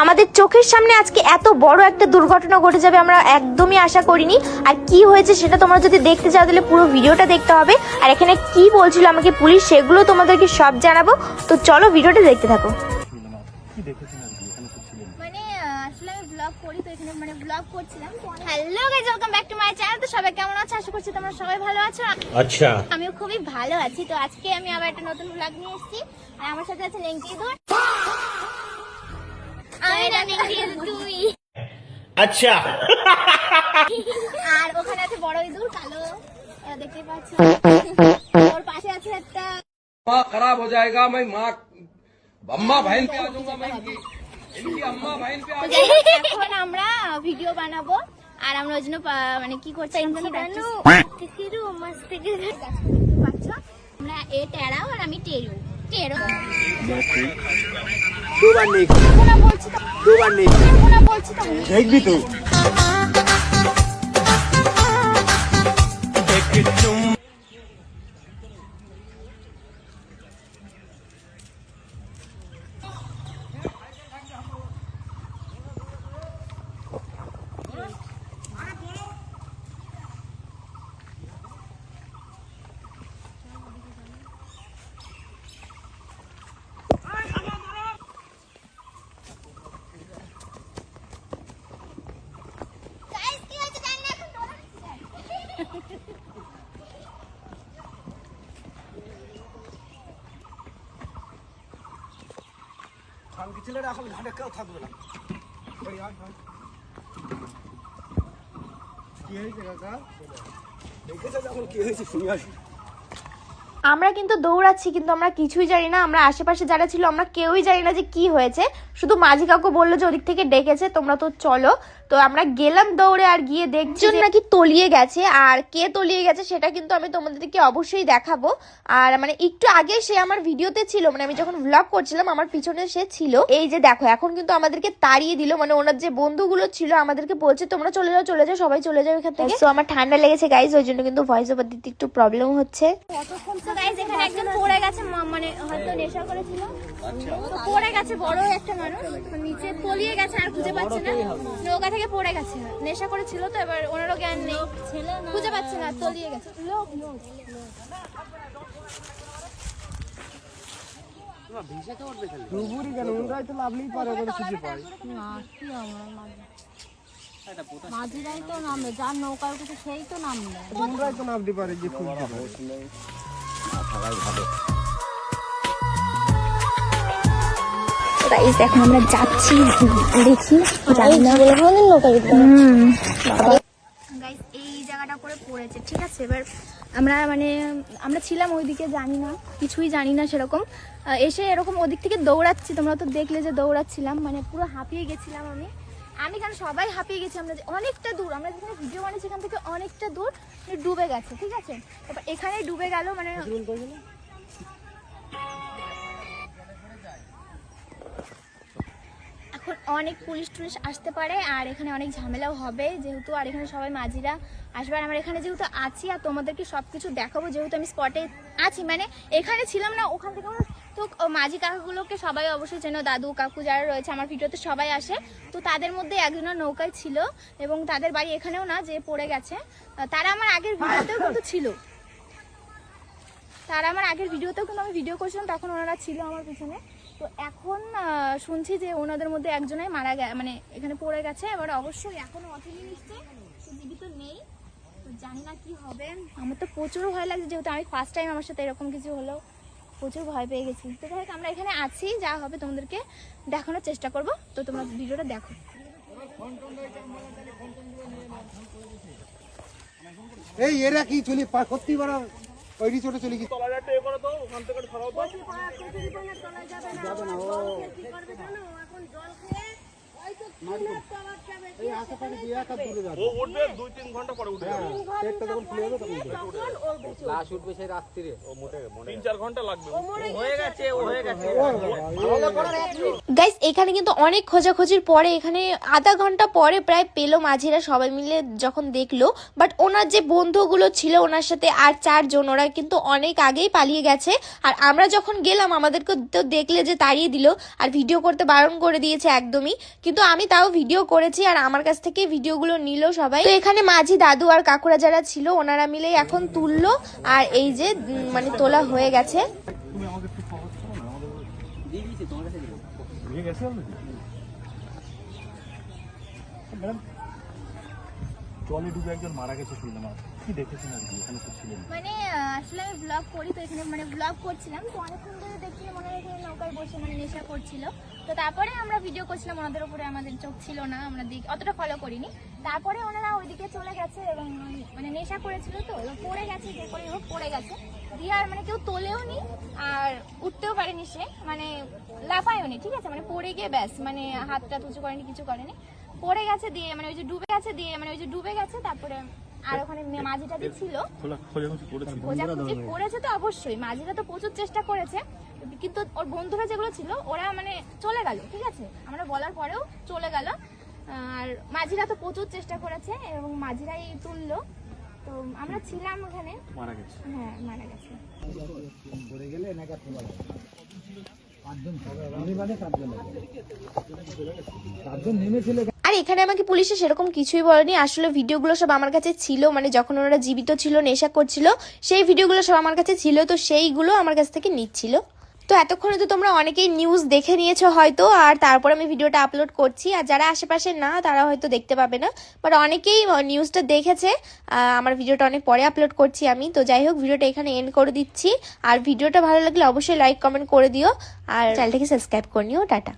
আমাদের চোখের সামনে আজকে এত বড় একটা দুর্ঘটনা ঘটে যাবে আমরা একদমই আশা করিনি। আর কি হয়েছে সেটা তোমরা যদি দেখতে চাও তাহলে পুরো ভিডিওটা দেখতে হবে। আর এখানে কি বলছিল আমাকে পুলিশ সেগুলো তোমাদেরকে সব জানাবো, তো চলো ভিডিওটা দেখতে থাকো। Hello guys, welcome back to my channel. তো সবাই কেমন আছো? আশা করছি তোমরা সবাই ভালো আছো। আচ্ছা, আমিও খুবই ভালো আছি। তো আজকে আমি আবার একটা নতুন ব্লগ নিয়ে এসেছি আর আমার সাথে আছে নেংটি দূর। আমি না নেংটি দুই। আচ্ছা। আর ওখানে আছে বড় ইঁদুর কালো, দেখতে পাচ্ছ। ওর পাশে আছে একটা माँ खराब हो जाएगा। मैं माँ अम्मा बहन पे आ जाऊंगा। मैं इनकी अम्मा बहन पे आ এখন আমরা ভিডিও বানাবো আর আমরা ওই জন্য মানে কি করছি আমরা এ টেরাও আর আমি টেরু টেরো বলছি তো দেখবি তো। খানকি ছেলেরা এখন ঘাটে কেউ থাকবে না। কি হয়েছে কাকা? দেখেছো যখন কি হয়েছে শুনে আসি। আমরা কিন্তু দৌড়াচ্ছি কিন্তু আমরা কিছুই জানি না, আমরা আশেপাশে যারা ছিল আমরা কেউই জানি না যে কি হয়েছে। শুধু মাঝি কাকু বললো যে ওদিক থেকে ডেকেছে তোমরা তো চলো। তো আমরা গেলাম দৌড়ে আর গিয়ে দেখছি নাকি তলিয়ে গেছে। আর কে তলিয়ে গেছে সেটা কিন্তু আমি তোমাদেরকে অবশ্যই দেখাবো। আর মানে একটু আগে সে আমার ভিডিওতে ছিল, মানে আমি যখন ভ্লগ করছিলাম আমার পিছনে সে ছিল। এই যে দেখো এখন কিন্তু আমাদেরকে তাড়িয়ে দিল, মানে ওনার যে বন্ধুগুলো ছিল আমাদেরকে বলছে তোমরা চলে যাও চলে যাও সবাই চলে যাও এখান থেকে। তো আমার ঠান্ডা লেগেছে গাইজ, ওই জন্য কিন্তু ভয়েস ওভার দিতে একটু প্রবলেম হচ্ছে। গাইস এখানে একজন পড়ে গেছে, মানে হয়তো নেশা করেছিল তো পড়ে গেছে, বড় একটা মানুষ নিচে তলিয়ে গেছে আর খুঁজে পাচ্ছে না। নৌকা থেকে পড়ে গেছে, নেশা করেছিল তো এবার ওনারও জ্ঞান নেই, খুঁজে পাচ্ছে না, তলিয়ে গেছে। লোক মাঝিরাই তো নামবে, যার নৌকার কিছু সেই তো নামবে। তোমরাই তো নামতে পারে যে গাইস এখন আমরা যাচ্ছি, দেখি জানি না গাইস এই জায়গাটা করে পড়েছে, ঠিক আছে। এবার আমরা ছিলাম ওইদিকে, জানি না কিছুই জানি না সেরকম, এসে এরকম ওদিক থেকে দৌড়াচ্ছি। তোমরা তো দেখলে যে দৌড়াচ্ছিলাম, মানে পুরো হাঁপিয়ে গেছিলাম আমি কেন সবাই হাঁপিয়ে গেছি। আমরা অনেকটা দূর, আমরা যেখানে ভিডিও বানিয়েছি সেখান থেকে অনেকটা দূর ডুবে গেছে, ঠিক আছে। এবার এখানে ডুবে গেল, মানে এখন অনেক পুলিশ টুলিশ আসতে পারে আর এখানে অনেক ঝামেলাও হবে যেহেতু। আর এখানে সবাই মাঝিরা আসবে, আর আমরা এখানে যেহেতু আছি আর তোমাদেরকে সবকিছু দেখাবো যেহেতু আমি স্পটে আছি, মানে এখানে ছিলাম না ওখান থেকে। তো মাঝি কাকুগুলোকে সবাই অবশ্যই চেনো, দাদু কাকু যারা রয়েছে আমার ভিডিওতে সবাই আসে। তো তাদের মধ্যে একজনের নৌকায় ছিল এবং তাদের বাড়ি এখানেও না যে পড়ে গেছে। তারা আমার আগের ভিডিওতেও কিন্তু ছিল, কিন্তু আমি ভিডিও করছিলাম তখন ওনারা ছিল আমার পিছনে। তো এখন শুনছি যে ওনাদের মধ্যে একজনাই মারা গেছে, মানে এখানে পড়ে গেছে। এবার অবশ্যই এখনো অথেনি নিচ্ছে, জীবিত নেই। তো জানি না কি হবে, আমার তো প্রচুর ভয় লাগছে যেহেতু আমি ফার্স্ট টাইম আমার সাথে এরকম কিছু হলো, প্রচুর ভয় পেয়ে গেছি। তো যাই হোক আমরা এখানে আছি, যা হবে তোমাদেরকে দেখানোর চেষ্টা করব। তো তোমরা ভিডিওটা দেখো। এই এরা কি চলি করতে পারা ওইটি ছোট চলি কি ও উঠবে 2-3 ঘন্টা পরে উঠে যাবে। লাশ উঠবে সেই রাত্রিরে। ও মোটে 3-4 ঘন্টা লাগবে। গাইস এখানে কিন্তু অনেক খোঁজাখুঁজির পরে এখানে আধা ঘন্টা পরে প্রায় পেলো মাঝিরা সবাই মিলে যখন দেখলো। বাট ওনার যে বন্ধুগুলো ছিল ওনার সাথে আর 4 জন, ওরা কিন্তু অনেক আগেই পালিয়ে গেছে। আর আমরা যখন গেলাম আমাদেরকে তো দেখলে যে তাড়িয়ে দিল আর ভিডিও করতে বারণ করে দিয়েছে একদমই, কিন্তু আমি তাও ভিডিও করেছি আর আমার কাছ থেকে ভিডিওগুলো নিল সবাই। তো এখানে মাঝি দাদু আর কাকুরা যারা ছিল ওনারা মিলে এখন তুললো আর এই যে মানে তোলা হয়ে গেছে। জলে ডুবে একজন মারা গেছে শুনলাম, কি দেখেছেন আর কি? এখানে তো ছিলেন। মানে আসলে আমি ব্লগ করি তো এখানে মানে ব্লগ করছিলাম তো অনেকক্ষণ ধরে দেখছিলাম মনে হয় এখানে নৌকায় বসে মানে নেশা করছিল। তো তারপরে আমরা ভিডিও করছিলাম, ওনাদের উপরে আমাদের চোখ ছিল না, আমরা অতটা ফলো করিনি। তারপরে ওনারা ওইদিকে চলে গেছে এবং মানে নেশা করেছিল তো এবার পড়ে গেছে, যে করে হোক পড়ে গেছে দিয়ে আর মানে কেউ তোলেও নি আর উঠতেও পারেনি, সে মানে লাফায়ও নি, ঠিক আছে, মানে পড়ে গিয়ে ব্যাস মানে হাতটা উঁচু করেনি, কিছু করেনি, পড়ে গেছে দিয়ে মানে ওই যে ডুবে গেছে দিয়ে মানে ওই যে ডুবে গেছে। তারপরে আর ওখানে মাঝিটা যে ছিল খোঁজাখুঁজি করেছে তো অবশ্যই, মাঝিরা তো প্রচুর চেষ্টা করেছে, কিন্তু ওর বন্ধুরা যেগুলো ছিল ওরা মানে চলে গেল, ঠিক আছে, আমরা বলার পরেও চলে গেল। আর মাঝিরা তো প্রচুর চেষ্টা করেছে এবং মাঝিরাই তুললো। তো আমরা ছিলাম ওখানে, মারা গেছে। হ্যাঁ মারা গেছে। আর এখানে আমাকে পুলিশে সেরকম কিছুই বলেনি, আসলে ভিডিওগুলো সব আমার কাছে ছিল, মানে যখন ওরা জীবিত ছিল নেশা করছিল সেই ভিডিওগুলো সব আমার কাছে ছিল, তো সেইগুলো আমার কাছ থেকে নিচ্ছিল। তো এতক্ষণে তো তোমরা অনেকেই নিউজ দেখে নিয়েছো হয়তো, আর তারপর আমি ভিডিওটা আপলোড করছি, আর যারা আশেপাশে না তারা হয়তো দেখতে পাবে না, বাট অনেকেই নিউজটা দেখেছে। আমার ভিডিওটা অনেক পরে আপলোড করছি আমি। তো যাই হোক, ভিডিওটা এখানে এন্ড করে দিচ্ছি, আর ভিডিওটা ভালো লাগলে অবশ্যই লাইক কমেন্ট করে দিও আর চ্যানেলটাকে সাবস্ক্রাইব করে নিও। টাটা।